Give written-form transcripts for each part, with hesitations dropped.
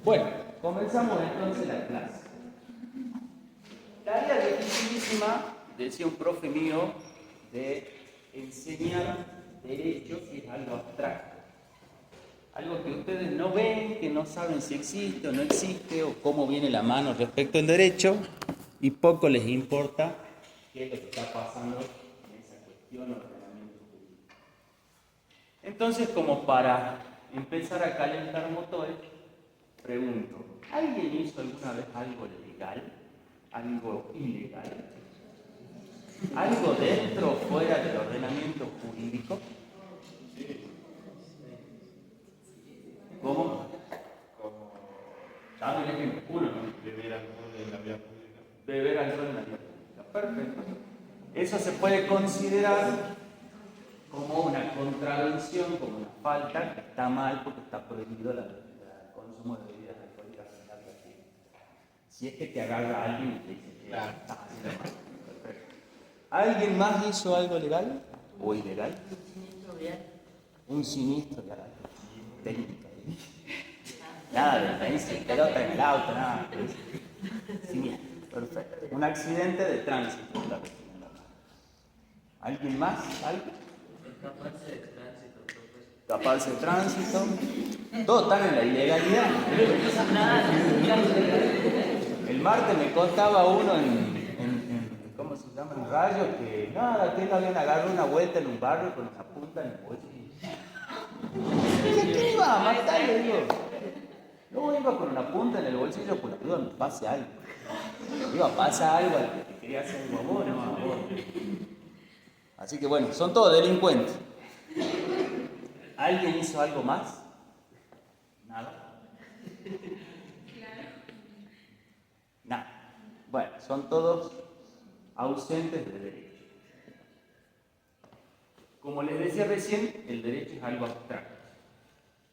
Bueno, comenzamos entonces la clase. Tarea dificilísima, decía un profe mío, de enseñar derecho, que es algo abstracto. Algo que ustedes no ven, que no saben si existe o no existe, o cómo viene la mano respecto al derecho, y poco les importa qué es lo que está pasando en esa cuestión o ordenamiento jurídico. Entonces, como para empezar a calentar motores, pregunto, ¿alguien hizo alguna vez algo legal? ¿Algo ilegal? ¿Algo dentro o fuera del ordenamiento jurídico? ¿Cómo? Dame un ejemplo. Uno, beber alcohol en la vía pública. Beber alcohol en la vía pública. Perfecto. Eso se puede considerar como una contravención, como una falta, que está mal porque está prohibido el consumo de bebidas alcohólicas en la vía pública. Si es que te agarra alguien y te dice que estás haciendo mal. Perfecto. ¿Alguien más hizo algo legal o ilegal? Un siniestro vial. Técnico. Nada de tenis, pelota en el auto, nada. Siniestro. Perfecto. Un accidente de tránsito. ¿Alguien más? ¿Algo? Escaparse de tránsito. Escaparse de tránsito. Todos están en la ilegalidad. El martes me contaba uno ¿cómo se llama? En radio, que nada, que él habían agarrado una vuelta en un barrio con una punta en el bolsillo. ¿Qué iba a matar? Le digo. No iba con una punta en el bolsillo por la duda me pase algo. Iba a pasar algo al que te quería hacer algo a vos, no a vos. Así que bueno, son todos delincuentes. ¿Alguien hizo algo más? Nada. Nada. Bueno, son todos ausentes de derecho. Como les decía recién, el derecho es algo abstracto.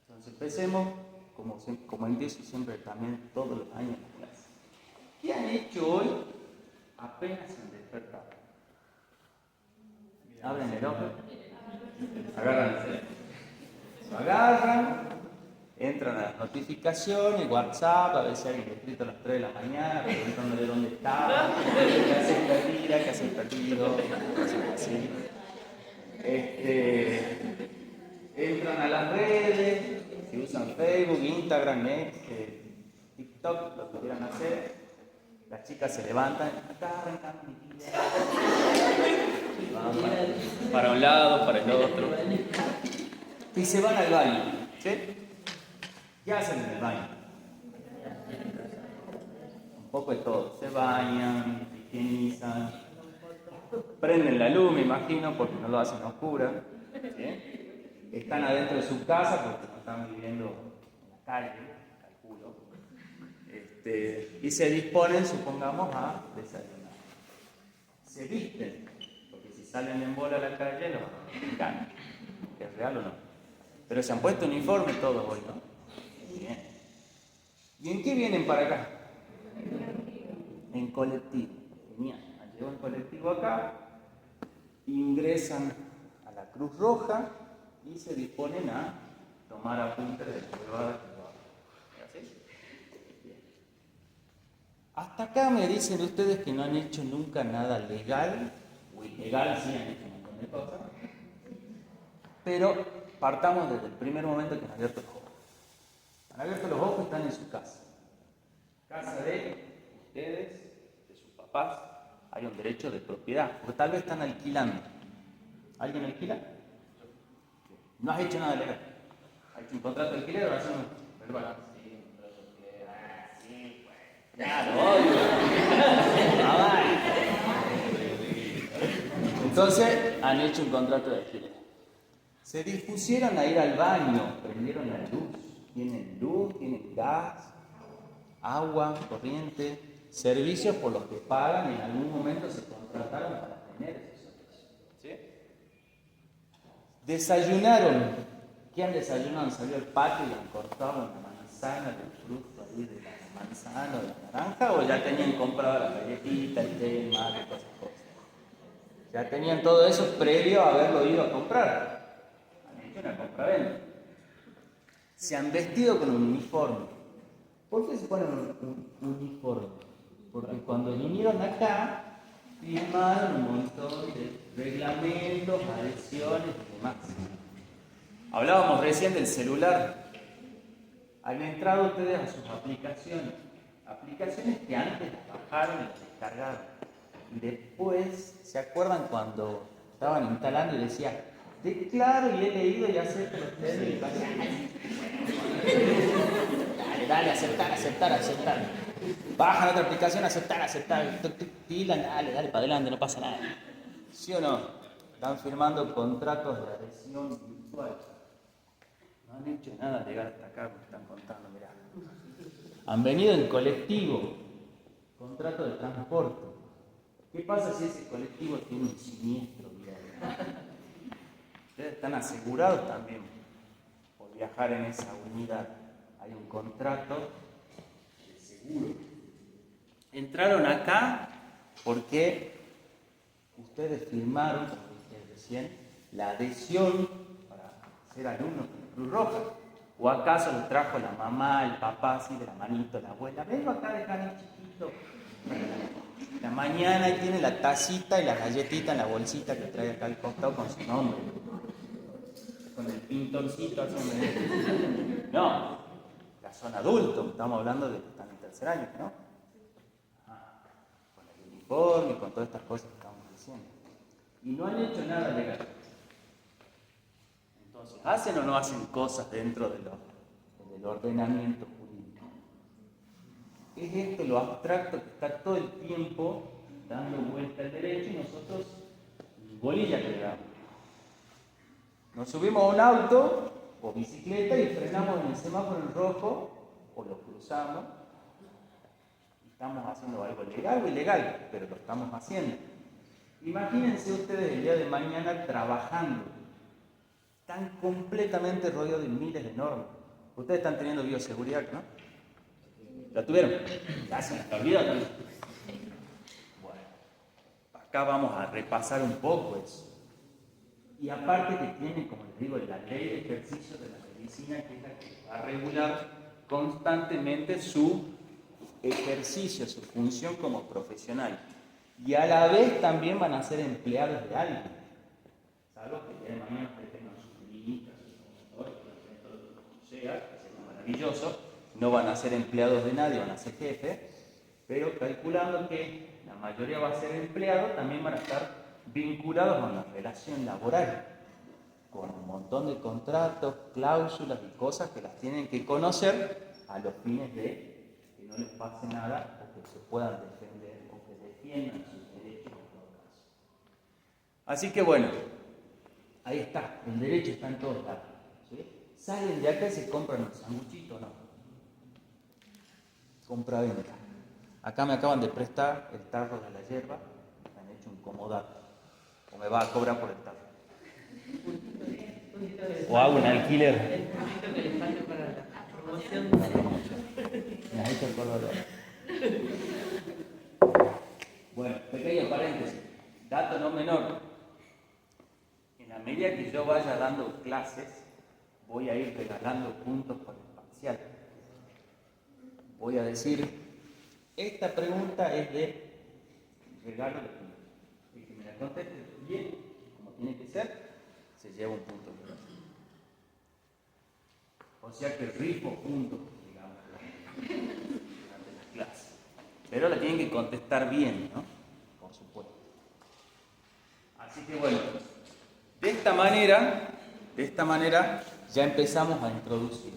Entonces empecemos, como empiezo siempre también todos los años en la clase. ¿Qué han hecho hoy? Apenas se han despertado. Abren el ojo, agarran el teléfono. Lo agarran, entran a las notificaciones, WhatsApp, a veces alguien ha escrito a las 3 de la mañana, preguntándole dónde está, qué haces perdida, qué haces perdido, cosas así. Entran a las redes, si usan Facebook, Instagram, TikTok, lo que quieran hacer. Las chicas se levantan, acá arrancan mi vida. Van para un lado, para el otro. Y se van al baño. ¿Sí? ¿Qué hacen en el baño? Un poco de todo. Se bañan, se higienizan, prenden la luz, me imagino, porque no lo hacen a oscuras. ¿Sí? Están adentro de su casa porque no están viviendo en la calle, calculo. Y se disponen, supongamos, a desayunar. Se visten, porque si salen en bola a la calle, lo engañan. ¿Es real o no? Pero se han puesto uniforme todos hoy, ¿no? Bien. ¿Y en qué vienen para acá? En colectivo. Genial. Llevan colectivo acá, ingresan a la Cruz Roja y se disponen a tomar apuntes de la privada que lo hagan. ¿Así? Bien. Hasta acá me dicen ustedes que no han hecho nunca nada legal, o ilegal, sí han hecho un montón de cosas, pero partamos desde el primer momento que han abierto los ojos. Han abierto los ojos y están en su casa. Casa de ustedes, de sus papás. Hay un derecho de propiedad, porque tal vez están alquilando. ¿Alguien alquila? No has hecho nada legal. ¿Has hecho un contrato de alquiler o has hecho un verbal? Sí, un contrato de alquiler. Sí, pues. Ya, lo odio. Entonces, han hecho un contrato de alquiler. Se dispusieron a ir al baño, prendieron la luz, tienen gas, agua, corriente, servicios por los que pagan y en algún momento se contrataron para tener esos servicios. ¿Sí? Desayunaron. ¿Qué han desayunado? Han salido al patio y han cortado una manzana, el fruto ahí de la manzana o de la naranja, o ya tenían comprado la galletita, el té, el mate, todas esas cosas. Ya tenían todo eso previo a haberlo ido a comprar. Han hecho una compra-venta. Se han vestido con un uniforme. ¿Por qué se ponen un uniforme? Porque cuando vinieron acá, firmaron un montón de reglamentos, adhesiones y demás. Hablábamos recién del celular. Han entrado ustedes a sus aplicaciones. Aplicaciones que antes las bajaron y las descargaron. Y después, ¿se acuerdan cuando estaban instalando y decía, declaro y he leído y acepto los ustedes? Y dale, aceptar. Bajan otra aplicación, aceptar. Tilan, dale, para adelante, no pasa nada. ¿Sí o no? Están firmando contratos de adhesión virtual. No han hecho nada legal hasta acá, me están contando, mirá. Han venido en colectivo, contrato de transporte. ¿Qué pasa si ese colectivo tiene un siniestro vial? Ustedes están asegurados también por viajar en esa unidad. Hay un contrato de seguro. Entraron acá porque ustedes firmaron, como dije recién, la adhesión para ser alumnos de Cruz Roja. ¿O acaso les trajo la mamá, el papá, así de la manito, la abuela? Vengo acá a dejar el chiquito. La mañana y tiene la tacita y la galletita en la bolsita que trae acá al costado con su nombre. Con el pintorcito así. No, ya son adultos, estamos hablando de que están en tercer año, ¿no? Con el uniforme, con todas estas cosas que estamos diciendo. Y no han hecho nada legal. Entonces, ¿hacen o no hacen cosas dentro del ordenamiento jurídico? Es esto lo abstracto que está todo el tiempo dando vuelta al derecho y nosotros bolilla que le damos. Nos subimos a un auto o bicicleta y frenamos en el semáforo en rojo o lo cruzamos. Estamos haciendo algo legal o ilegal, pero lo estamos haciendo. Imagínense ustedes el día de mañana trabajando. Están completamente rodeados de miles de normas. Ustedes están teniendo bioseguridad, ¿no? ¿La tuvieron? Ya se les olvidó también. Bueno, acá vamos a repasar un poco eso. Y aparte que tiene, como les digo, la ley de ejercicio de la medicina, que es la que va a regular constantemente su ejercicio, su función como profesional. Y a la vez también van a ser empleados de alguien. Salvo que el día de mañana ustedes tengan sus clínicas, sus laboratorios, todo lo que sea, que sería maravilloso. No van a ser empleados de nadie, van a ser jefes, pero calculando que la mayoría va a ser empleado, también van a estar vinculados a una relación laboral, con un montón de contratos, cláusulas y cosas que las tienen que conocer a los fines de que no les pase nada o que se puedan defender o que defiendan sus derechos en todo caso. Así que bueno, ahí está, el derecho está en todos lados. ¿Sí? Salen de acá y se compran un sanguchito, ¿no? Compra-venta. Acá me acaban de prestar el tarro de la hierba, me han hecho un comodato. O me va a cobrar por el tarro. O hago un alquiler. El poquito que le falta para la promoción. Me has hecho el color. Bueno, pequeño paréntesis. Dato no menor. En la medida que yo vaya dando clases, voy a ir regalando puntos por el parcial. Voy a decir, esta pregunta es de regalo de puntos. El que me la conteste bien, como tiene que ser, se lleva un punto. O sea que rifo puntos, digamos, durante las clases. Pero la tienen que contestar bien, ¿no? Por supuesto. Así que bueno, de esta manera ya empezamos a introducir.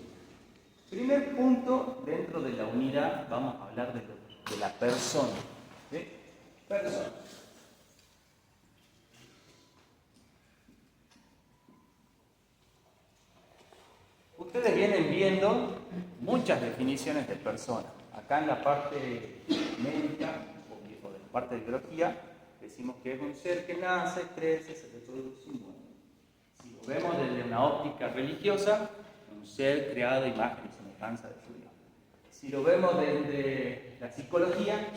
Primer punto, dentro de la unidad, vamos a hablar de la persona. ¿Sí? Persona. Ustedes vienen viendo muchas definiciones de persona. Acá en la parte médica, o de la parte de biología, decimos que es un ser que nace, crece, se reproduce y muere. Si lo vemos desde una óptica religiosa, un ser creado a imagen y semejanza de su Dios. Si lo vemos desde la psicología,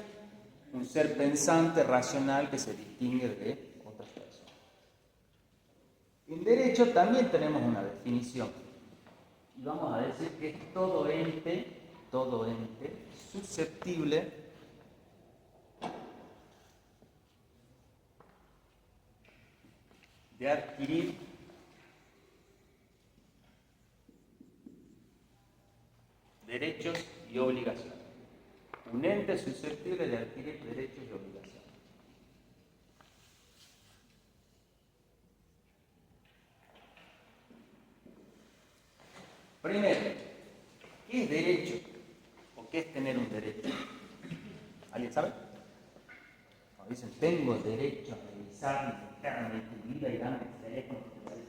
un ser pensante, racional, que se distingue de otras personas. En derecho también tenemos una definición. Y vamos a decir que es todo ente todo ente susceptible de adquirir derechos y obligaciones. Un ente susceptible de adquirir derechos y obligaciones. Primero, ¿qué es derecho? ¿O qué es tener un derecho? ¿Alguien sabe? Cuando dicen, tengo derecho a revisar internamente tu vida y darme el teléfono,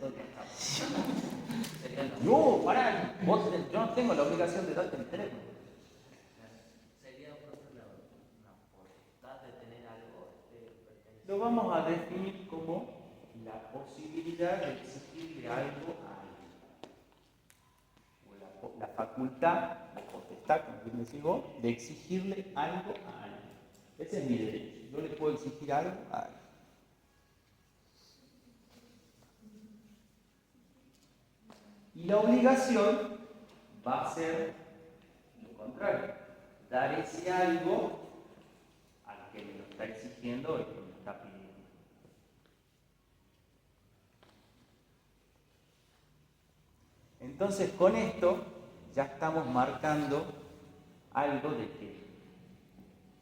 todo no, pará, yo no tengo la obligación de darte el teléfono. Sería una potestad de tener algo. Lo vamos a definir como la posibilidad de exigirle algo a alguien. O la facultad, la potestad, como bien decís vos, de exigirle algo a alguien. Ese es mi derecho. Yo le puedo exigir algo a alguien. Y la obligación va a ser lo contrario, dar ese algo al que me lo está exigiendo o al que me lo está pidiendo. Entonces, con esto ya estamos marcando algo de que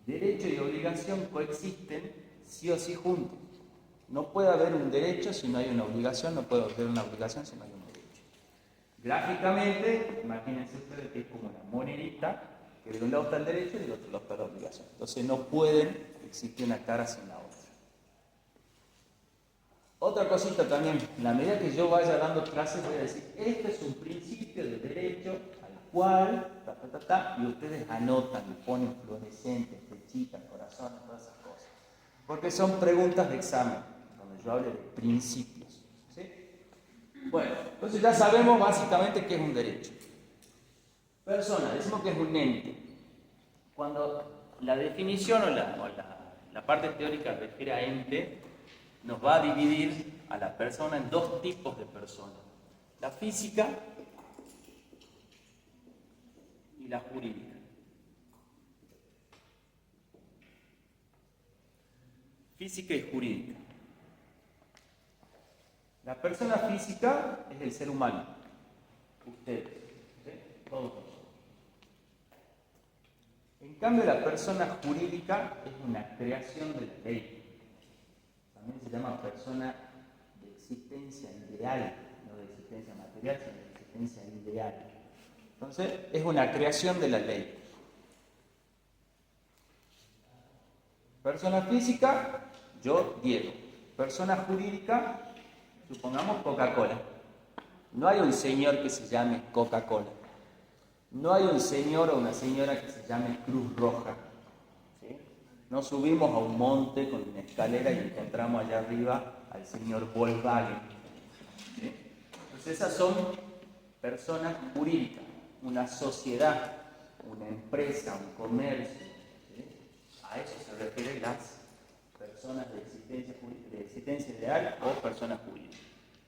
derecho y obligación coexisten sí o sí juntos. No puede haber un derecho si no hay una obligación, no puede haber una obligación si no hay un derecho. Gráficamente, imagínense ustedes que es como una monedita, que de un lado está el derecho y del otro lado está la obligación. Entonces no pueden existir una cara sin la otra. Otra cosita también, en la medida que yo vaya dando clases voy a decir, este es un principio de derecho al cual, y ustedes anotan, le ponen fluorescentes, flechitas, corazones, todas esas cosas. Porque son preguntas de examen, donde yo hable de principios. ¿Sí? Bueno, entonces ya sabemos básicamente qué es un derecho. Persona, decimos que es un ente. Cuando la definición o la parte teórica refiere a ente, nos va a dividir a la persona en dos tipos de personas. La física y la jurídica. Física y jurídica. La persona física es el ser humano. Ustedes, ¿sí? Todos nosotros. En cambio, la persona jurídica es una creación de la ley. También se llama persona de existencia ideal, no de existencia material, sino de existencia ideal. Entonces, es una creación de la ley. Persona física, yo, Diego. Persona jurídica, supongamos Coca-Cola. No hay un señor que se llame Coca-Cola. No hay un señor o una señora que se llame Cruz Roja. ¿Sí? No subimos a un monte con una escalera y encontramos allá arriba al señor Volkswagen. ¿Sí? Entonces esas son personas jurídicas, una sociedad, una empresa, un comercio. ¿Sí? A eso se refieren las personas de existencia ideal o personas jurídicas.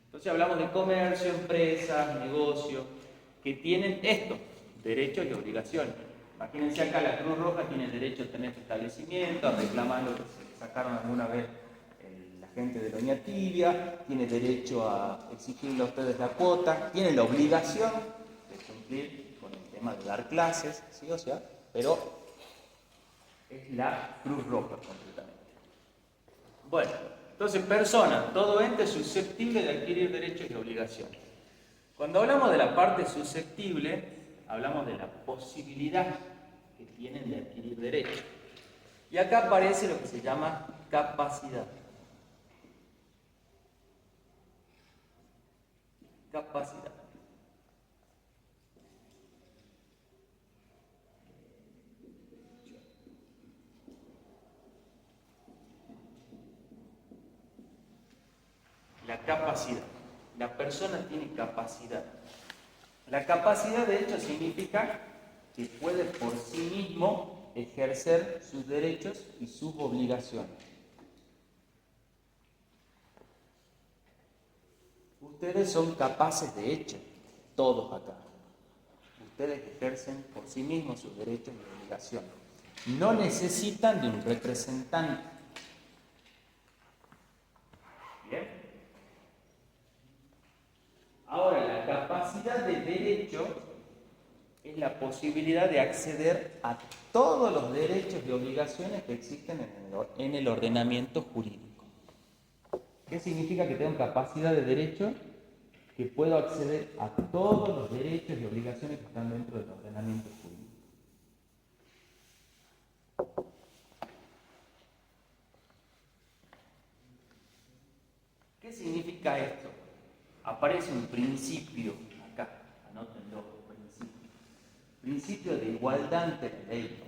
Entonces hablamos de comercio, empresas, negocios, que tienen esto, derechos y obligaciones. Imagínense acá, la Cruz Roja tiene derecho a tener su establecimiento, a reclamar lo que se sacaron alguna vez la gente de Doña Tibia, tiene derecho a exigirle a ustedes la cuota, tiene la obligación de cumplir con el tema de dar clases, ¿sí? O sea, pero es la Cruz Roja completamente. Bueno, entonces persona, todo ente susceptible de adquirir derechos y obligaciones. Cuando hablamos de la parte susceptible, hablamos de la posibilidad que tienen de adquirir derechos. Y acá aparece lo que se llama capacidad. Capacidad. La capacidad. La persona tiene capacidad. La capacidad, de hecho, significa que puede por sí mismo ejercer sus derechos y sus obligaciones. Ustedes son capaces, de hecho, todos acá. ustedes ejercen por sí mismos sus derechos y obligaciones. No necesitan de un representante. ¿Bien? Ahora, la capacidad de derecho es la posibilidad de acceder a todos los derechos y obligaciones que existen en el ordenamiento jurídico. ¿Qué significa que tengo capacidad de derecho? Que puedo acceder a todos los derechos y obligaciones que están dentro del ordenamiento jurídico. ¿Qué significa esto? Aparece un principio acá, anótenlo, principio de igualdad ante la ley.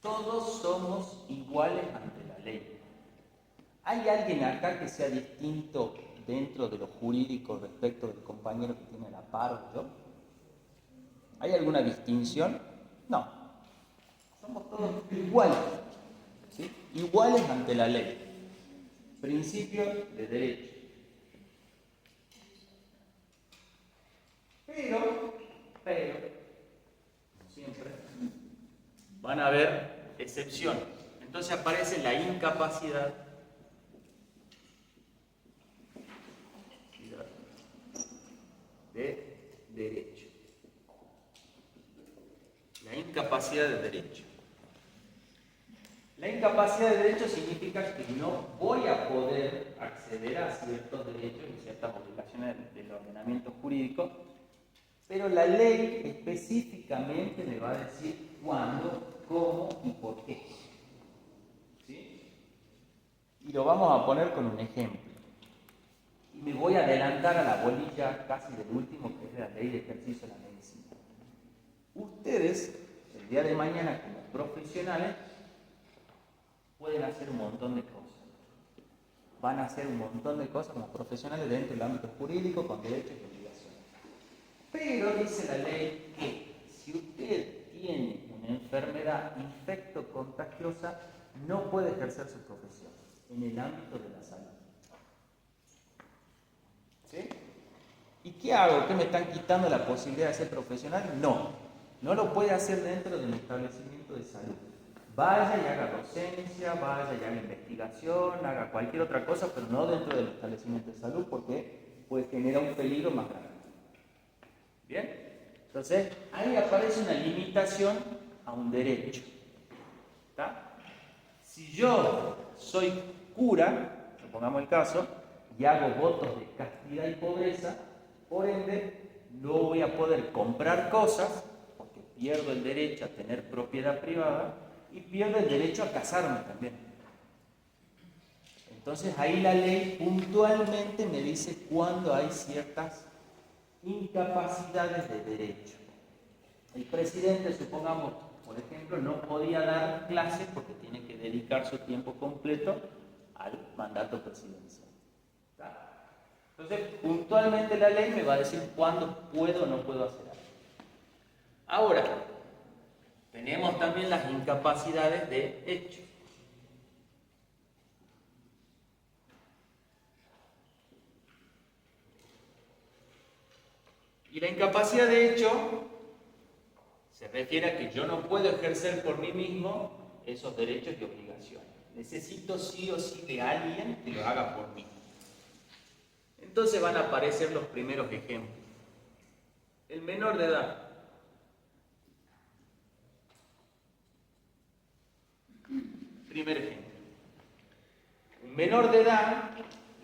Todos somos iguales ante la ley. ¿Hay alguien acá que sea distinto dentro de lo jurídico respecto del compañero que tiene la par o yo? ¿Hay alguna distinción? No. Somos todos iguales, ¿sí? Iguales ante la ley. Principio de derecho. Pero, siempre, van a haber excepciones. Entonces aparece la incapacidad de derecho. La incapacidad de derecho. La incapacidad de derecho significa que no voy a poder acceder a ciertos derechos y ciertas obligaciones del ordenamiento jurídico, pero la ley específicamente me va a decir cuándo, cómo y por qué. ¿Sí? Y lo vamos a poner con un ejemplo. Y me voy a adelantar a la bolilla casi del último, que es la ley de ejercicio de la medicina. Ustedes, el día de mañana como profesionales, pueden hacer un montón de cosas. Van a hacer un montón de cosas como profesionales dentro del ámbito jurídico con derechos y obligaciones. Pero dice la ley que si usted tiene una enfermedad infectocontagiosa, no puede ejercer su profesión en el ámbito de la salud. ¿Sí? ¿Y qué hago? ¿Qué me están quitando la posibilidad de ser profesional? No lo puede hacer dentro de un establecimiento de salud. Vaya y haga docencia, vaya y haga investigación, haga cualquier otra cosa, pero no dentro del establecimiento de salud porque pues genera un peligro más grande. ¿Bien? Entonces, ahí aparece una limitación a un derecho. ¿Está? Si yo soy cura, supongamos el caso, y hago votos de castidad y pobreza, por ende, no voy a poder comprar cosas, porque pierdo el derecho a tener propiedad privada, y pierdo el derecho a casarme también. Entonces ahí la ley puntualmente me dice cuándo hay ciertas incapacidades de derecho. El presidente, supongamos, por ejemplo, no podía dar clases porque tiene que dedicar su tiempo completo al mandato presidencial. ¿Está? Entonces, puntualmente la ley me va a decir cuándo puedo o no puedo hacer algo. Ahora, tenemos también las incapacidades de hecho. Y la incapacidad de hecho se refiere a que yo no puedo ejercer por mí mismo esos derechos y obligaciones. Necesito sí o sí de alguien que lo haga por mí. Entonces van a aparecer los primeros ejemplos. El menor de edad. Primer ejemplo. Un menor de edad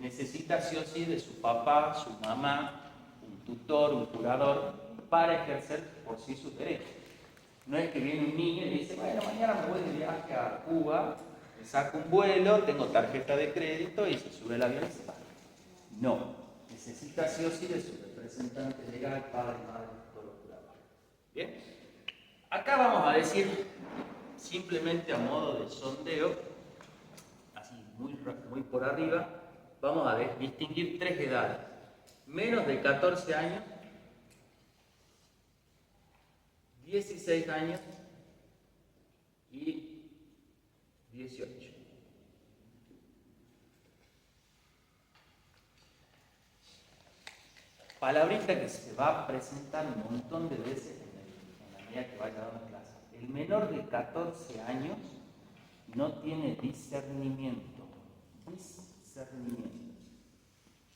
necesita sí o sí de su papá, su mamá, un tutor, un curador, para ejercer por sí sus derechos. No es que viene un niño y dice, bueno, mañana me voy de viaje a Cuba, me saco un vuelo, tengo tarjeta de crédito y se sube al avión y se va. No, necesita sí o sí de su representante legal, padre, madre, tutor o curador. Bien, acá vamos a decir, simplemente a modo de sondeo, así muy por arriba, vamos a distinguir tres edades. Menos de 14 años, 16 años y 18. palabrita que se va a presentar un montón de veces en la medida que vaya dando clase. El menor de 14 años no tiene discernimiento. Discernimiento.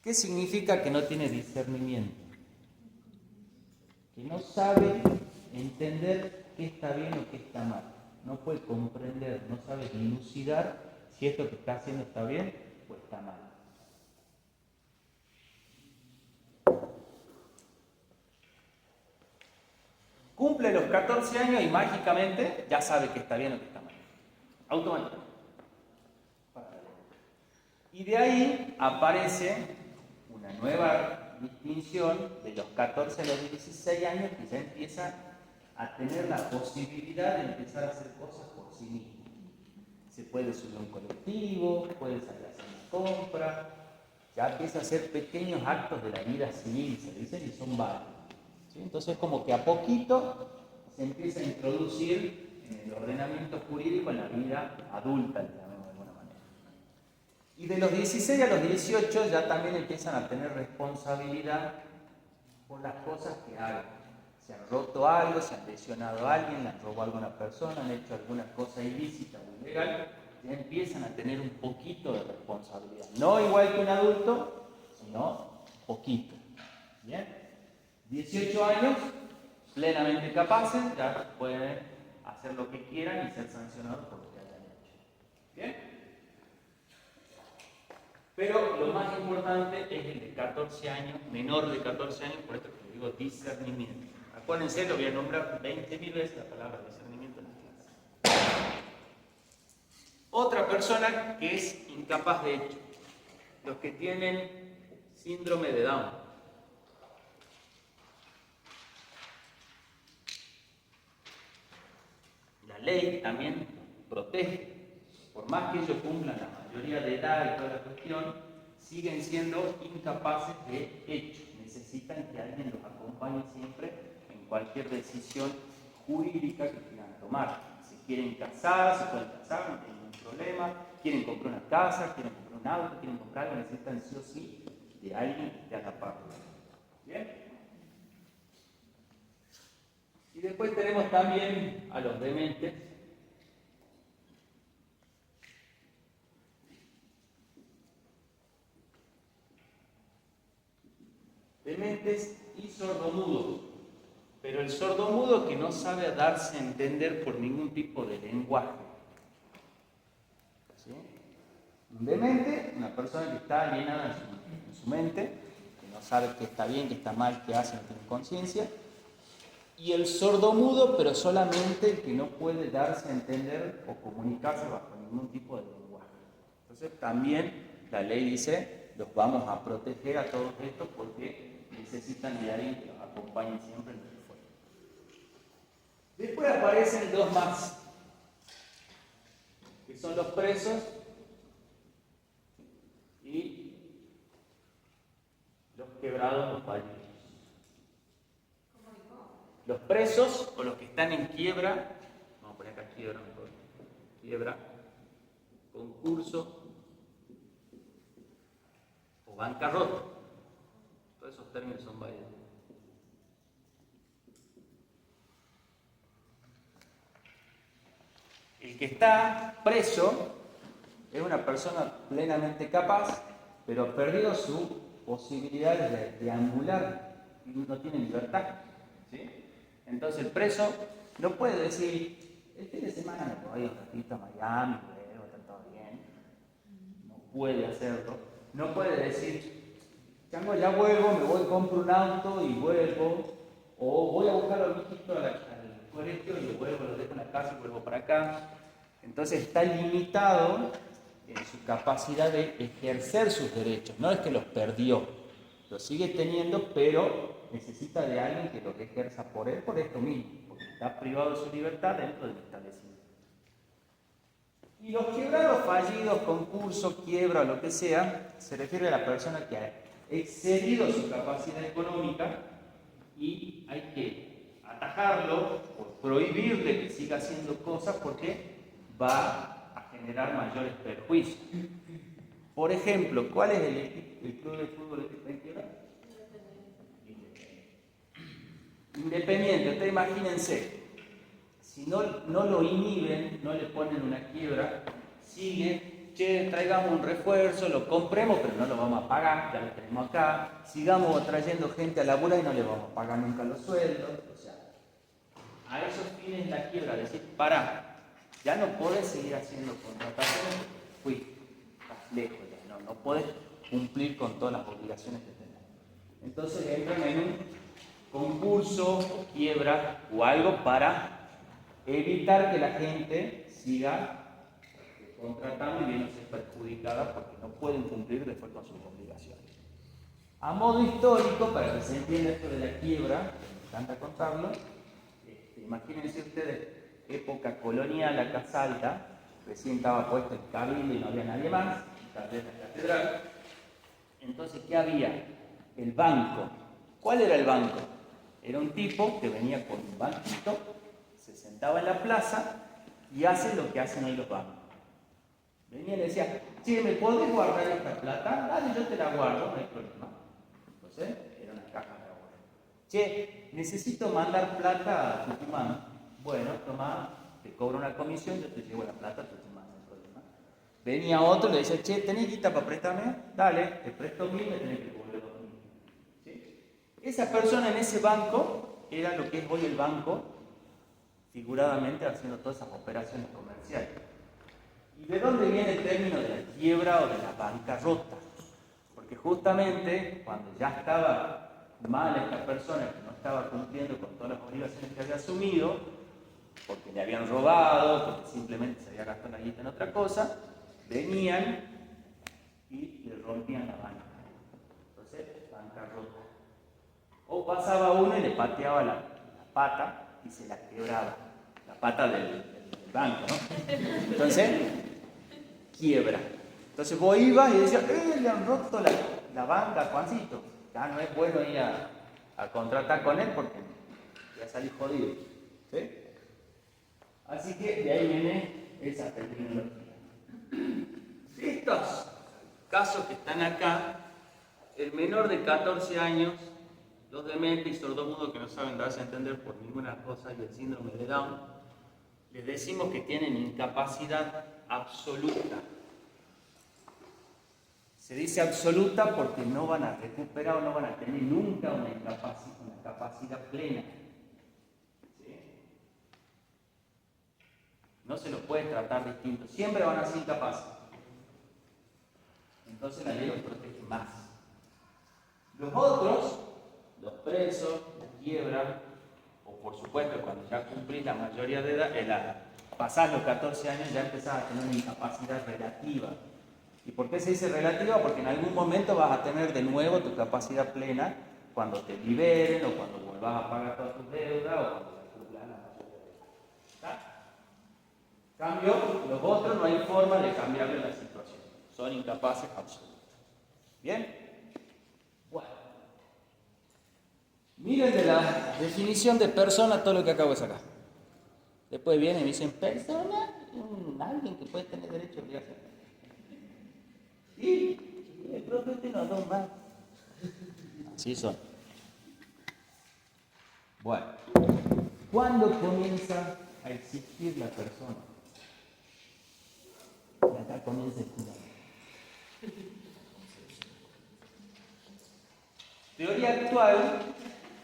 ¿Qué significa que no tiene discernimiento? Que no sabe entender qué está bien o qué está mal. No puede comprender, no sabe dilucidar si esto que está haciendo está bien o está mal. Cumple los 14 años y mágicamente ya sabe que está bien o que está mal. Automáticamente. Y de ahí aparece una nueva distinción de los 14 a los 16 años que ya empieza a tener la posibilidad de empezar a hacer cosas por sí mismo. Se puede subir a un colectivo, puede salir a hacer una compra, ya empieza a hacer pequeños actos de la vida civil, se dicen, y son varios. ¿Sí? Entonces como que a poquito se empieza a introducir en el ordenamiento jurídico en la vida adulta, digamos de alguna manera. Y de los 16 a los 18 ya también empiezan a tener responsabilidad por las cosas que hagan. Se han roto algo, se han lesionado a alguien, le han robado a alguna persona, han hecho alguna cosa ilícita o ilegal, ya empiezan a tener un poquito de responsabilidad. No igual que un adulto, sino poquito. ¿Bien? 18 años, plenamente capaces, ya pueden hacer lo que quieran y ser sancionados por lo que hayan hecho. ¿Bien? Pero lo más importante es el de 14 años, menor de 14 años, por esto que le digo discernimiento. Acuérdense, lo voy a nombrar 20.000 veces la palabra discernimiento en la clase. Otra persona que es incapaz de hecho, los que tienen síndrome de Down. La ley también protege, por más que ellos cumplan la mayoría de edad y toda la cuestión, siguen siendo incapaces de hecho. Necesitan que alguien los acompañe siempre en cualquier decisión jurídica que quieran tomar. Si quieren casar, se pueden casar, no tienen ningún problema. Quieren comprar una casa, quieren comprar un auto, quieren comprar algo, necesitan sí o sí de alguien que esté a la par. ¿Bien? Y después tenemos también a los dementes. Dementes y sordomudos. Pero el sordomudo que no sabe darse a entender por ningún tipo de lenguaje. ¿Sí? Un demente, una persona que está alienada en su mente, que no sabe qué está bien, qué está mal, qué hace, no tiene conciencia. Y el sordomudo, pero solamente el que no puede darse a entender o comunicarse bajo ningún tipo de lenguaje. Entonces también la ley dice, los vamos a proteger a todos estos porque necesitan de alguien que los acompañe siempre en el fuego. Después aparecen dos más, que son los presos y los quebrados, los fallidos. Los presos o los que están en quiebra, vamos a poner acá quiebra mejor, quiebra, concurso o bancarrota. Todos esos términos son válidos. El que está preso es una persona plenamente capaz, pero ha perdido sus posibilidades de deambular y no tiene libertad. ¿Sí? Entonces el preso no puede decir, el fin de semana me voy un ratito a Miami, luego está todo bien. No puede hacerlo. No puede decir, chango, ya vuelvo, me voy, compro un auto y vuelvo. O voy a buscar a mi hijito al colegio y lo vuelvo, lo dejo en la casa y vuelvo para acá. Entonces está limitado en su capacidad de ejercer sus derechos. No es que los perdió, los sigue teniendo, pero necesita de alguien que los ejerza por él, por esto mismo, porque está privado de su libertad dentro del establecimiento. Y los quebrados, fallidos, concurso, quiebra, lo que sea, se refiere a la persona que ha excedido su capacidad económica y hay que atajarlo o prohibirle que siga haciendo cosas porque va a generar mayores perjuicios. Por ejemplo, ¿cuál es el club de fútbol que está en quiebra? independiente. Ustedes imagínense, si no lo inhiben, no le ponen una quiebra, sigue, che, traigamos un refuerzo, lo compremos, pero no lo vamos a pagar, ya lo tenemos acá, sigamos trayendo gente a laburar y no le vamos a pagar nunca los sueldos. O sea, a esos fines la quiebra, decir, pará, ya no podés seguir haciendo contrataciones, estás lejos ya, no podés cumplir con todas las obligaciones que tenés. Entonces entran en un concurso o quiebra o algo para evitar que la gente siga contratando y viéndose perjudicada porque no pueden cumplir después con sus obligaciones. A modo histórico, para que se entienda esto de la quiebra, me encanta contarlo, imagínense ustedes, época colonial acá Salta, recién estaba puesto el cabildo y no había nadie más, tal vez la catedral. Entonces, ¿qué había? El banco. ¿Cuál era el banco? Era un tipo que venía con un banquito, se sentaba en la plaza y hace lo que hacen hoy los bancos. Venía y le decía, che, ¿me podés guardar esta plata? Dale, yo te la guardo, no hay problema. Entonces, era una caja de ahorro. Che, necesito mandar plata a Tucumán. Bueno, toma, te cobro una comisión, yo te llevo la plata a Tucumán, no hay problema. Venía otro y le decía, che, ¿tenés guita para prestarme? Dale, te presto 1000, me tenés que cobrar 2000. ¿Sí? Esa persona en ese banco era lo que es hoy el banco, figuradamente haciendo todas esas operaciones comerciales. ¿Y de dónde viene el término de la quiebra o de la bancarrota? Porque justamente cuando ya estaba mal esta persona, que no estaba cumpliendo con todas las obligaciones que había asumido, porque le habían robado, porque simplemente se había gastado la guita en otra cosa, venían y le rompían la banca. Entonces, bancarrota. O pasaba uno y le pateaba la pata y se la quebraba. La pata del banco, ¿no? Entonces, quiebra. Entonces vos ibas y decías, le han roto la banca a Juancito. Ya no es bueno ir a contratar con él porque ya salís jodido. ¿Sí? Así que de ahí viene esa terminología. Estos casos que están acá, el menor de 14 años, los dementes y sordomudos que no saben darse a entender por ninguna cosa y el síndrome de Down, les decimos que tienen incapacidad absoluta. Se dice absoluta porque no van a recuperar o no van a tener nunca una capacidad plena. ¿Sí? No se los puede tratar distinto. Siempre van a ser incapaces. Entonces la ley los protege más. Los otros, los presos, la quiebra, o por supuesto cuando ya cumplís la mayoría de edad, pasás los 14 años ya empezás a tener una incapacidad relativa. ¿Y por qué se dice relativa? Porque en algún momento vas a tener de nuevo tu capacidad plena cuando te liberen o cuando vuelvas a pagar todas tus deudas o cuando ya cumplas la mayoría de edad. Cambio, los otros no hay forma de cambiarle la situación. Son incapaces absolutos. ¿Bien? Bueno. Miren de la definición de persona todo lo que acabo de sacar. Después vienen y me dicen, persona, alguien que puede tener derecho a obligación. Y el profe nos da más. Así son. Bueno, ¿cuándo comienza a existir la persona? Y acá comienza el cuidado.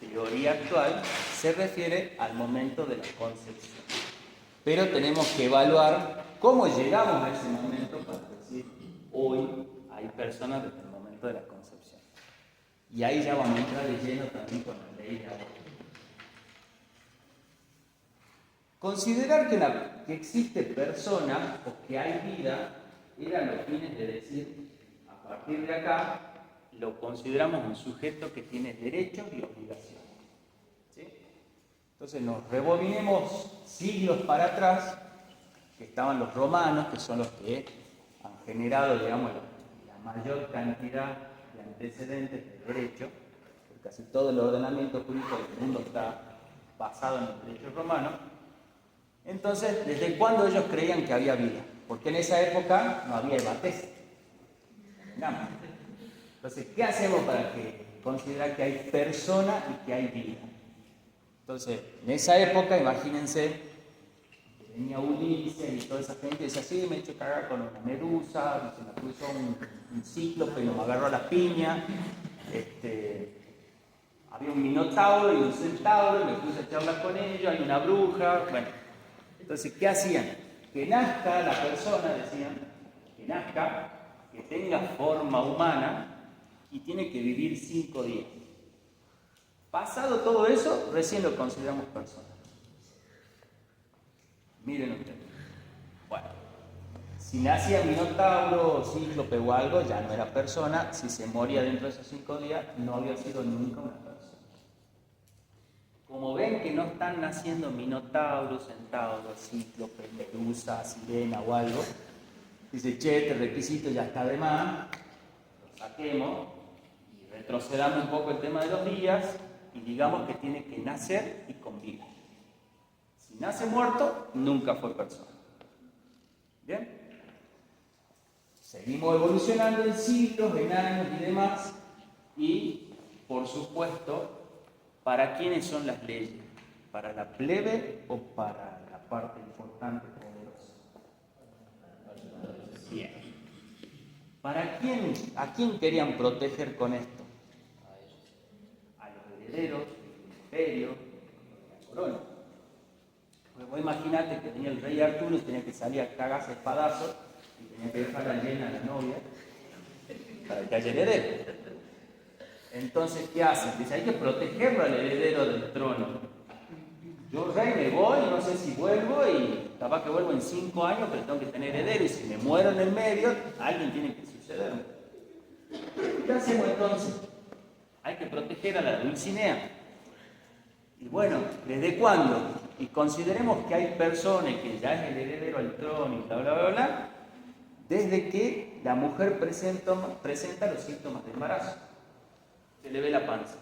Teoría actual se refiere al momento de la concepción. Pero tenemos que evaluar cómo llegamos a ese momento para decir, hoy hay personas desde el momento de la concepción. Y ahí ya vamos a entrar de lleno también con la ley de aborto. Considerar que existe persona o que hay vida eran los fines de decir, a partir de acá, lo consideramos un sujeto que tiene derechos y obligaciones. ¿Sí? Entonces nos rebobinemos siglos para atrás, que estaban los romanos, que son los que han generado, digamos, la mayor cantidad de antecedentes de derecho, porque casi todo el ordenamiento jurídico del mundo está basado en el derecho romano. Entonces, ¿desde cuándo ellos creían que había vida? Porque en esa época no había hematese. Entonces, ¿qué hacemos para considerar que hay persona y que hay vida? Entonces, en esa época, imagínense, que venía Ulises y toda esa gente y decía, sí, me he hecho cagar con una medusa, se me cruzó un cíclope y me agarró a la piña, había un minotauro y un centauro y me puse a charlar con ellos, hay una bruja, bueno. Entonces, ¿qué hacían? Que nazca la persona, decían, que nazca, que tenga forma humana y tiene que vivir 5 días. Pasado todo eso, recién lo consideramos persona. Miren ustedes. Bueno, si nacía minotauro, cíclope o algo, ya no era persona. Si se moría dentro de esos 5 días, no había sido nunca una persona. Como ven que no están naciendo minotauros, centauros, cíclopes, medusa, sirena o algo, dice, che, este requisito ya está de más, lo saquemos y retrocedamos un poco el tema de los días y digamos que tiene que nacer y convivir. Si nace muerto, nunca fue persona. ¿Bien? Seguimos evolucionando en siglos, en años y demás, y por supuesto, ¿para quiénes son las leyes? ¿Para la plebe o para la parte importante, poderosa? Bien. ¿Para quién? ¿A quién querían proteger con esto? A los herederos, el imperio, la corona. Pues vos imaginate que venía el rey Arturo y tenía que salir a cagarse espadazos y tenía que dejarla llena a la novia para que haya heredero. Entonces, ¿qué hacen? Dice, hay que protegerlo al heredero del trono. Yo, rey, me voy, no sé si vuelvo y capaz que vuelvo en 5 años, pero tengo que tener heredero y si me muero en el medio, alguien tiene que sucederme. ¿Qué hacemos entonces? Hay que proteger a la Dulcinea. Y bueno, ¿desde cuándo? Y consideremos que hay personas que ya es el heredero al trono y bla, bla, bla, bla, desde que la mujer presenta los síntomas de embarazo. Se le ve la panza.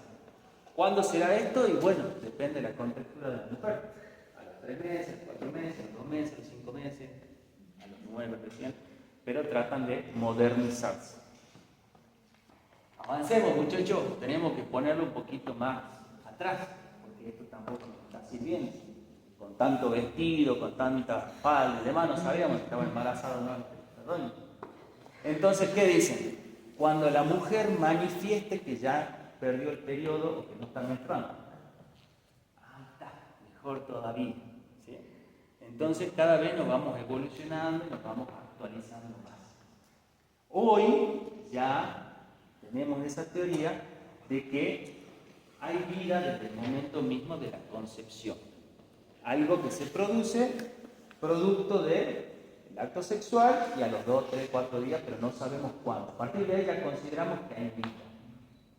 ¿Cuándo será esto? Y bueno, depende de la contextura de la mujer. A los 3 meses, 4 meses, a los 2 meses, a los 5 meses, a los 9 recién, pero tratan de modernizarse. Avancemos, muchachos, tenemos que ponerlo un poquito más atrás, porque esto tampoco nos está sirviendo. Con tanto vestido, con tanta falda y demás, no sabíamos si estaba embarazada o no. Perdón. Entonces, ¿qué dicen? Cuando la mujer manifieste que ya perdió el periodo o que no está menstruando. Ah, está, mejor todavía. ¿Sí? Entonces, cada vez nos vamos evolucionando y nos vamos actualizando más. Hoy ya tenemos esa teoría de que hay vida desde el momento mismo de la concepción. Algo que se produce producto del acto sexual y a los 2, 3, 4 días, pero no sabemos cuándo. A partir de ahí ya consideramos que hay vida.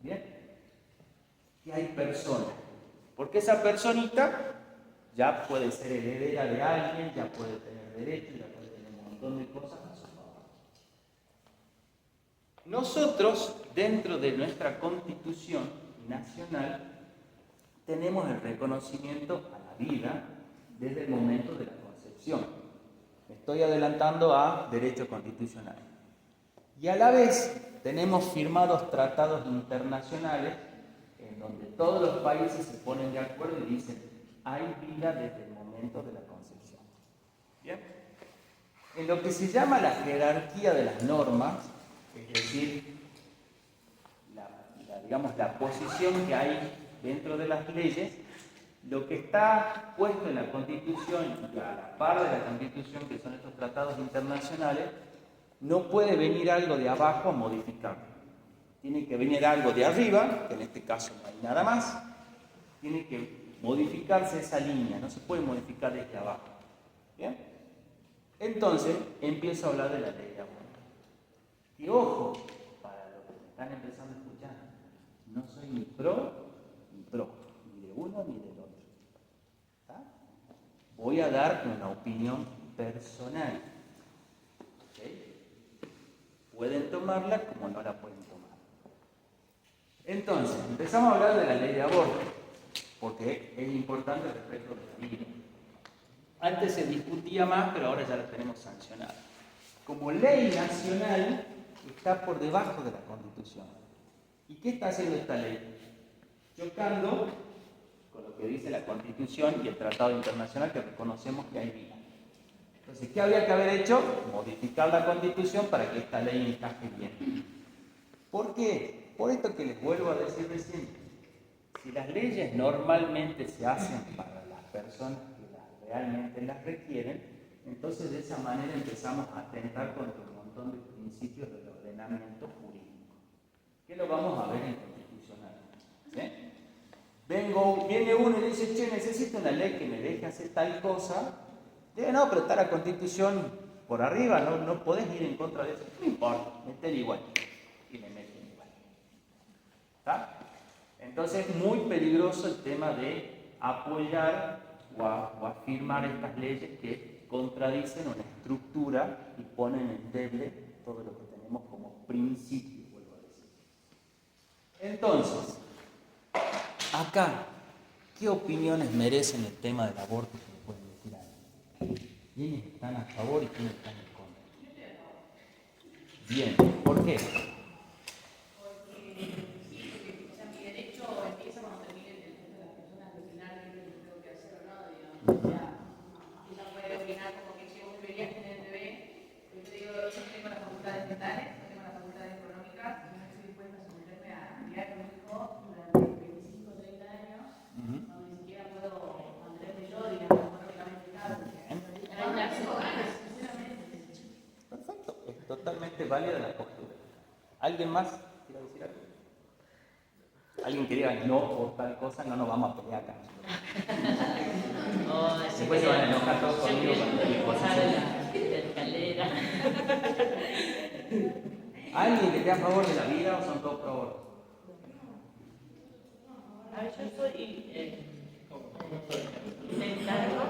¿Bien? Que hay persona. Porque esa personita ya puede ser heredera de alguien, ya puede tener derechos, ya puede tener un montón de cosas a su favor. Nosotros, dentro de nuestra Constitución nacional, tenemos el reconocimiento a la vida desde el momento de la concepción. Me estoy adelantando a derecho constitucional. Y a la vez tenemos firmados tratados internacionales en donde todos los países se ponen de acuerdo y dicen, hay vida desde el momento de la concepción. ¿Bien? En lo que se llama la jerarquía de las normas, es decir, la posición que hay dentro de las leyes, lo que está puesto en la Constitución y a la par de la Constitución, que son estos tratados internacionales, no puede venir algo de abajo a modificarlo. Tiene que venir algo de arriba, que en este caso no hay nada más, tiene que modificarse esa línea, no se puede modificar desde abajo. ¿Bien? Entonces, empiezo a hablar de la ley de aborto. Y ojo, para los que están empezando a escuchar, no soy ni pro, ni de uno ni del otro. ¿Está? Voy a dar una opinión personal. ¿Okay? Pueden tomarla como no la pueden tomar. Entonces, empezamos a hablar de la ley de aborto, porque es importante el respeto de la vida. Antes se discutía más, pero ahora ya la tenemos sancionada. Como ley nacional, está por debajo de la Constitución. ¿Y qué está haciendo esta ley? Chocando con lo que dice la Constitución y el Tratado Internacional que reconocemos que hay vida. Entonces, ¿qué había que haber hecho? Modificar la Constitución para que esta ley encaje bien. ¿Por qué? Por esto que les vuelvo a decir recién. Si las leyes normalmente se hacen para las personas que realmente las requieren, entonces de esa manera empezamos a atentar contra un montón de principios del ordenamiento jurídico, que lo vamos a ver en constitucional. ¿Sí? Viene uno y dice, che, necesito una ley que me deje hacer tal cosa. Digo, no, pero está la Constitución por arriba, no podés ir en contra de eso. No importa, metele igual. Y le meten igual. ¿Está? Entonces es muy peligroso el tema de apoyar o afirmar estas leyes que contradicen una estructura y ponen en endeble todo lo que tenemos como principio, vuelvo a decir. Entonces, acá, ¿qué opiniones merecen el tema del aborto? Que me pueden decir ahí. ¿Quiénes están a favor y quiénes están en contra? Bien, ¿por qué? Perfecto, es totalmente válida la postura. ¿Alguien más quiere decir algo? Alguien que diga no por tal cosa, no nos vamos a pelear acá. Después se van a enojar todos conmigo cuando digo cosas. ¿Alguien que esté a favor de la vida o son todos pro aborto? A ver, yo soy claro,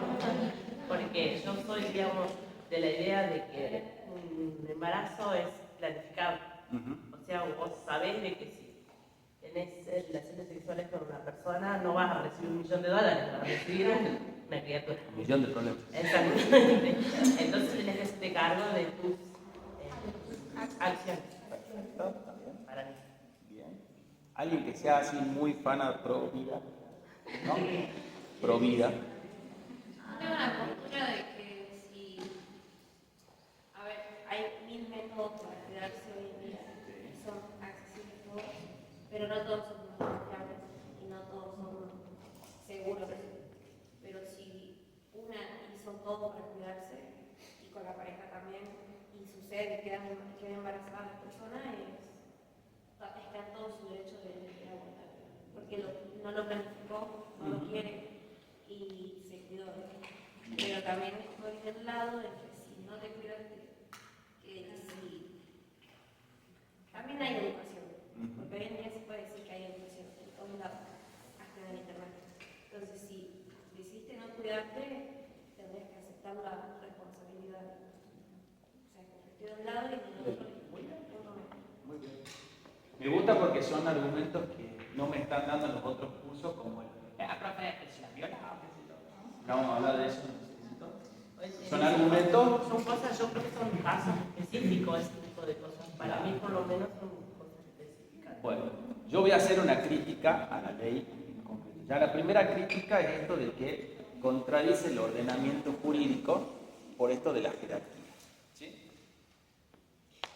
porque yo soy, digamos, de la idea de que un embarazo es planificado. O sea, vos sabés de que si tenés relaciones sexuales con una persona, no vas a recibir $1.000.000, vas a recibir una criatura. Un millón de problemas. Exactamente. Entonces tenés que hacerte cargo de tus acciones. Perfecto, está bien. Para mí. Bien. Alguien que sea así muy fana pro vida, ¿no? Pro vida. Tengo una postura de que si, a ver, hay 1000 métodos para cuidarse hoy en día y son accesibles todos, pero no todos son confiables y no todos son seguros. Pero si una hizo todo para cuidarse y con la pareja también y sucede que queda embarazada la persona, está en todo su derecho de abortar, porque no lo planificó, no lo quiere y se cuidó de él. Pero también estoy del lado de que si no te cuidaste, que si también hay educación, porque hoy en día se puede decir que hay educación en todos lados, hasta en el internet. Entonces, si decidiste no cuidarte, tendrías que aceptar la responsabilidad. O sea, que estoy de un lado y del otro. Muy bien. Me gusta porque son argumentos que no me están dando en los otros cursos, como el profe, es la violada. No vamos a hablar de eso, necesito. Son argumentos. Son cosas, yo creo que son casos específicos, ese tipo de cosas. Para mí, por lo menos, son cosas específicas. Bueno, yo voy a hacer una crítica a la ley en concreto. Ya la primera crítica es esto de que contradice el ordenamiento jurídico por esto de la jerarquía. ¿Sí?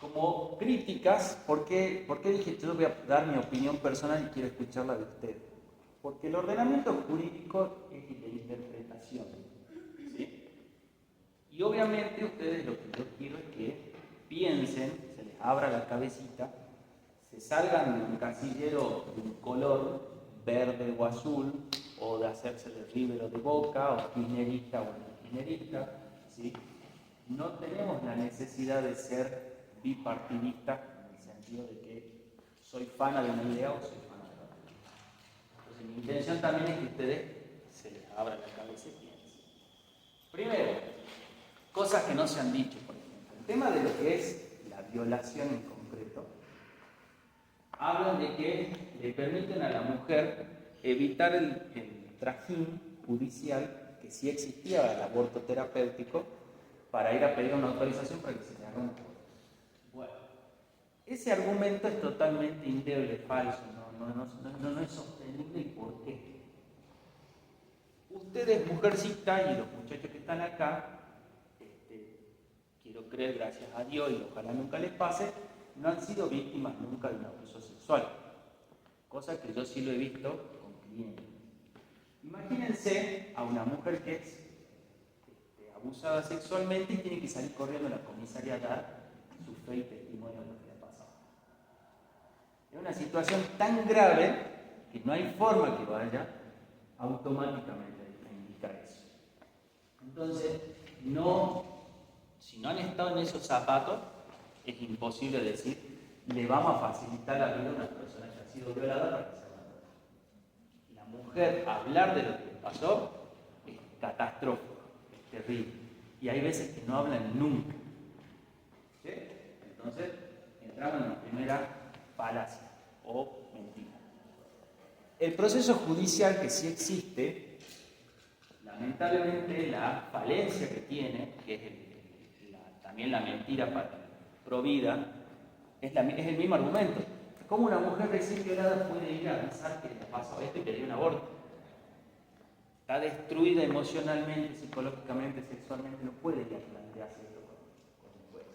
Como críticas, ¿por qué dije yo voy a dar mi opinión personal y quiero escucharla de ustedes? Porque el ordenamiento jurídico es de interpretación. ¿Sí? Y obviamente ustedes lo que yo quiero es que piensen, se les abra la cabecita, se salgan de un casillero de un color verde o azul, o de hacerse de River o de Boca, o kirchnerista o antikirchnerista, ¿sí? No tenemos la necesidad de ser bipartidistas en el sentido de que soy fana de una idea o soy fana de la otra. Entonces mi intención también es que ustedes se les abra la cabeza y piensen. Primero, cosas que no se han dicho, por ejemplo. El tema de lo que es la violación en concreto, hablan de que le permiten a la mujer evitar el trajín judicial que sí existía el aborto terapéutico para ir a pedir una autorización para que se le haga un aborto. Bueno, ese argumento es totalmente indeble, falso, no es sostenible. ¿Y por qué? ustedes, mujercitas y los muchachos que están acá, quiero creer, gracias a Dios, y ojalá nunca les pase, no han sido víctimas nunca de un abuso sexual. Cosa que yo sí lo he visto con clientes. Imagínense a una mujer que es abusada sexualmente y tiene que salir corriendo a la comisaría a dar su fe y testimonio de lo que le ha pasado. Es una situación tan grave que no hay forma que vaya automáticamente a indicar eso. Entonces, si no han estado en esos zapatos, es imposible decir, le vamos a facilitar la vida a una persona que ha sido violada para que se abandone. La mujer, hablar de lo que le pasó, es catastrófico, es terrible. Y hay veces que no hablan nunca. ¿Sí? Entonces, entramos en la primera falacia o mentira. El proceso judicial que sí existe, lamentablemente la falencia que tiene, que es también la mentira provida, es el mismo argumento. ¿Cómo una mujer recién violada puede ir a avisar que le pasó esto y pedir un aborto? Está destruida emocionalmente, psicológicamente, sexualmente, no puede ir a plantearse esto con un juez.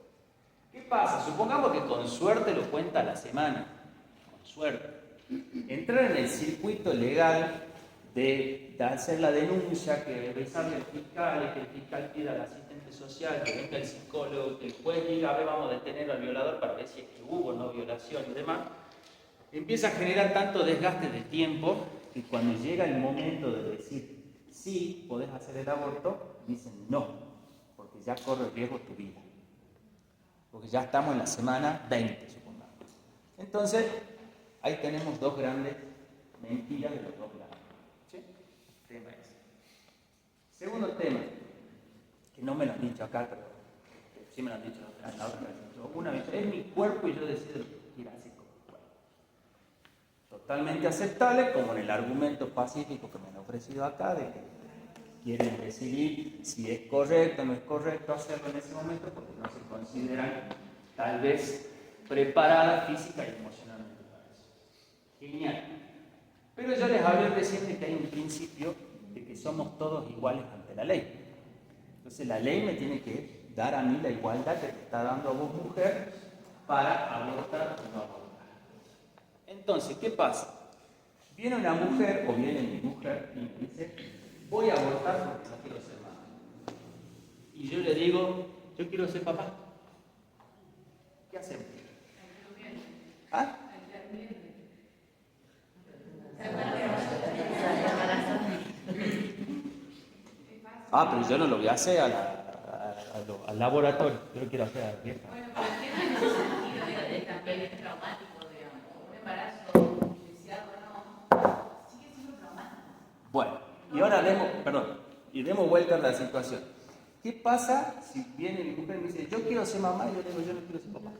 ¿Qué pasa? Supongamos que con suerte lo cuenta a la semana, con suerte. Entrar en el circuito legal de hacer la denuncia, que revisarle al fiscal, y que el fiscal pida al asistente social, que venga el psicólogo, que el juez diga, a ver, vamos a detener al violador para ver si es que hubo o no violación y demás, empieza a generar tanto desgaste de tiempo que cuando llega el momento de decir sí, podés hacer el aborto, dicen no, porque ya corre riesgo tu vida. Porque ya estamos en la semana 20, supongamos. Entonces, ahí tenemos dos grandes mentiras de los dos lados. ¿Sí? Tema ese. Segundo tema, que no me lo han dicho acá, pero sí me lo han dicho en la otra vez. Una vez, es mi cuerpo y yo decido lo que quiero hacer con mi cuerpo. Totalmente aceptable, como en el argumento pacífico que me han ofrecido acá, de que quieren decidir si es correcto o no es correcto hacerlo en ese momento, porque no se consideran tal vez preparadas física y emocionalmente para eso. Genial. Pero yo les hablé recién de que hay un principio de que somos todos iguales ante la ley. Entonces la ley me tiene que dar a mí la igualdad que te está dando a vos, mujer, para abortar o no abortar. Entonces, ¿qué pasa? Viene una mujer, o viene mi mujer, y me dice, voy a abortar porque no quiero ser madre. Y yo le digo, yo quiero ser papá. ¿Qué hacemos? ¿Ah? Pero yo no lo voy a hacer al laboratorio, yo lo quiero hacer a la vieja. Bueno, pero el tema en ese sentido también es traumático, digamos. Un embarazo deseado o no, sigue siendo traumático. Bueno, y ahora demos vuelta a la situación. ¿Qué pasa si viene mi mujer y me dice, yo quiero ser mamá, y yo le digo, yo no quiero ser papá?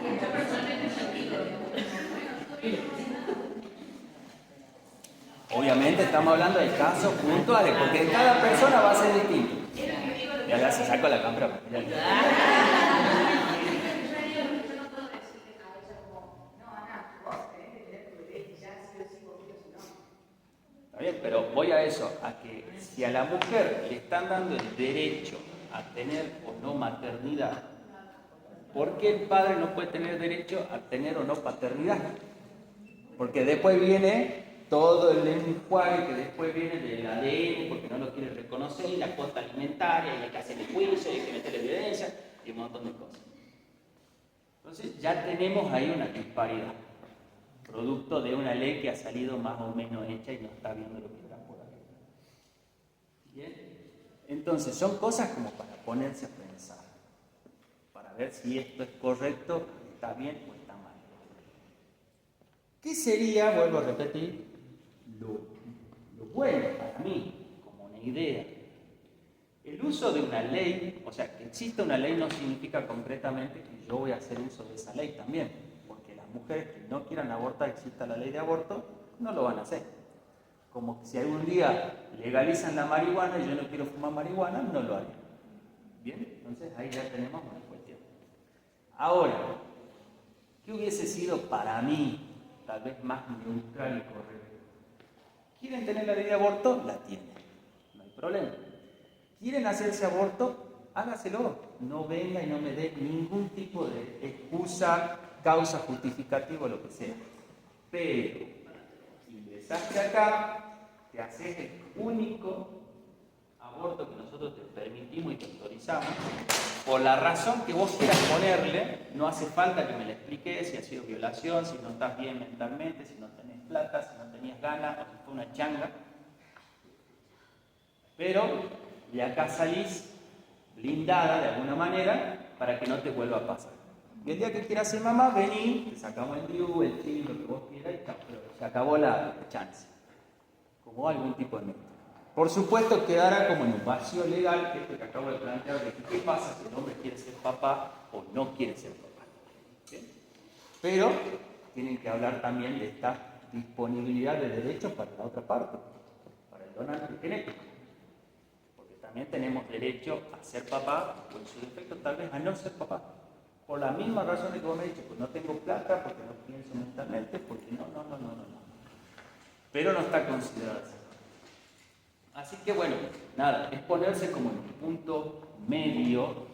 Muchas personas en ese sentido, Obviamente estamos hablando de casos puntuales, porque cada persona va a ser distinto. Y ahora se saco la cámara. Está bien, pero voy a eso, a que si a la mujer le están dando el derecho a tener o no maternidad, ¿por qué el padre no puede tener derecho a tener o no paternidad? Porque después viene todo el enjuague que después viene del ADN, porque no lo quiere reconocer, y la cuota alimentaria, y hay que hacerle juicio, y hay que meterle evidencia, y un montón de cosas. Entonces ya tenemos ahí una disparidad, producto de una ley que ha salido más o menos hecha y no está viendo lo que está por ahí. ¿Bien? Entonces son cosas como para ponerse a pensar, para ver si esto es correcto, está bien o está mal. ¿Qué sería, vuelvo a repetir, lo bueno para mí, como una idea? El uso de una ley, o sea, que exista una ley no significa concretamente que yo voy a hacer uso de esa ley también, porque las mujeres que no quieran abortar, exista la ley de aborto, no lo van a hacer. Como que si algún día legalizan la marihuana y yo no quiero fumar marihuana, no lo haría. Bien, entonces ahí ya tenemos una cuestión. Ahora, ¿qué hubiese sido para mí tal vez más neutral y correcto? ¿Quieren tener la ley de aborto? La tienen. No hay problema. ¿Quieren hacerse aborto? Hágaselo. No venga y no me dé ningún tipo de excusa, causa justificativa, lo que sea. Pero, ingresaste acá, te haces el único aborto que nosotros te permitimos y te autorizamos, por la razón que vos quieras ponerle, no hace falta que me le expliques si ha sido violación, si no estás bien mentalmente, si no tenés plata, si no tenías ganas, o si fue una changa. Pero de acá salís blindada de alguna manera para que no te vuelva a pasar. Y el día que quieras ser mamá, vení, te sacamos el DIU, el TRI, lo que vos quieras y chao, pero se acabó la chance. Como algún tipo de método. Por supuesto quedará como en un vacío legal, que es lo que acabo de plantear, de que qué pasa si el hombre quiere ser papá o no quiere ser papá. ¿Sí? Pero tienen que hablar también de esta disponibilidad de derechos para la otra parte, para el donante genético. Porque también tenemos derecho a ser papá, o en su defecto tal vez a no ser papá. Por la misma razón que vos me has dicho, pues no tengo plata, porque no pienso mentalmente, porque no. Pero no está considerado así. Así que bueno, nada, es ponerse como en un punto medio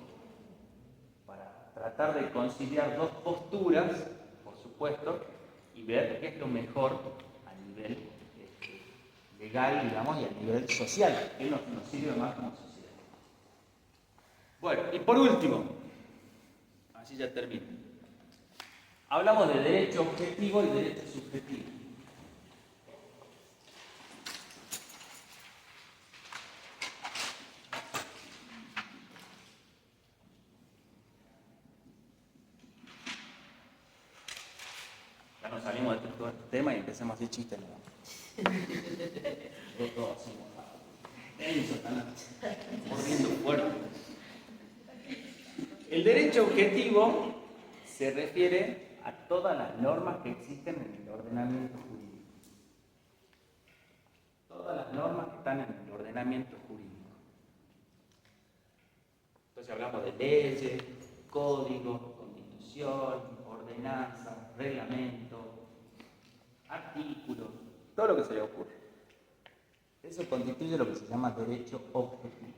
para tratar de conciliar dos posturas, por supuesto, y ver qué es lo mejor a nivel legal, digamos, y a nivel social, qué nos sirve más como sociedad. Bueno, y por último, así ya termino. Hablamos de derecho objetivo y derecho subjetivo. Ya nos salimos de todo este tema y empezamos a hacer chistes. Todos así, tensos, están mordiendo fuerte. El derecho objetivo se refiere a todas las normas que existen en el ordenamiento jurídico. Todas las normas que están en el ordenamiento jurídico. Entonces hablamos de leyes, códigos, constitución, ordenanzas, reglamentos, artículos, todo lo que se le ocurre. Eso constituye lo que se llama derecho objetivo.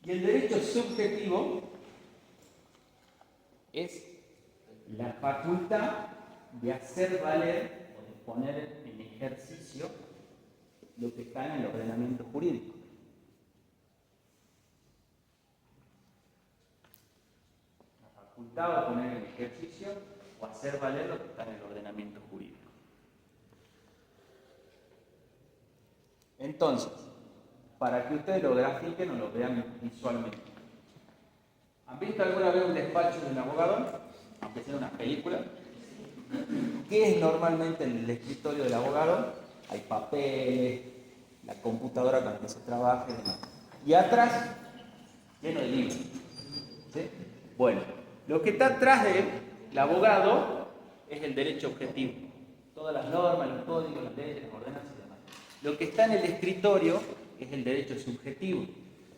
Y el derecho subjetivo es la facultad de hacer valer o de poner en ejercicio lo que está en el ordenamiento jurídico. La facultad de poner en ejercicio o hacer valer lo que está en el ordenamiento jurídico. Entonces, para que ustedes lo grafiquen o lo vean visualmente. ¿Han visto alguna vez un despacho de un abogado? Aunque sea una película. ¿Qué es normalmente el escritorio del abogado? Hay papeles, la computadora con la que se trabaja y demás. Y atrás, lleno de libros. ¿Sí? Bueno, lo que está atrás del abogado es el derecho objetivo. Todas las normas, los códigos, las leyes, las ordenanzas y demás. Lo que está en el escritorio es el derecho subjetivo.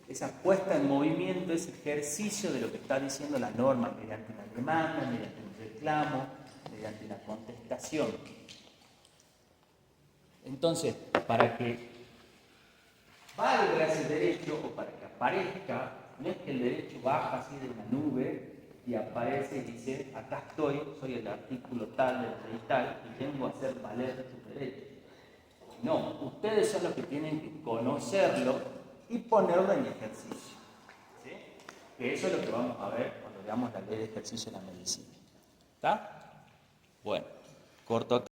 Esa puesta en movimiento, ese ejercicio de lo que está diciendo la norma mediante una demanda, mediante un reclamo, mediante una contestación. Entonces, para que valga ese derecho o para que aparezca, no es que el derecho baja así de una nube y aparece y dice, acá estoy, soy el artículo tal del rey tal y vengo a hacer valer tus derechos. No, ustedes son los que tienen que conocerlo y ponerlo en ejercicio. ¿Sí? Que eso es lo que vamos a ver cuando veamos la ley de ejercicio de la medicina. ¿Está? Bueno, corto acá.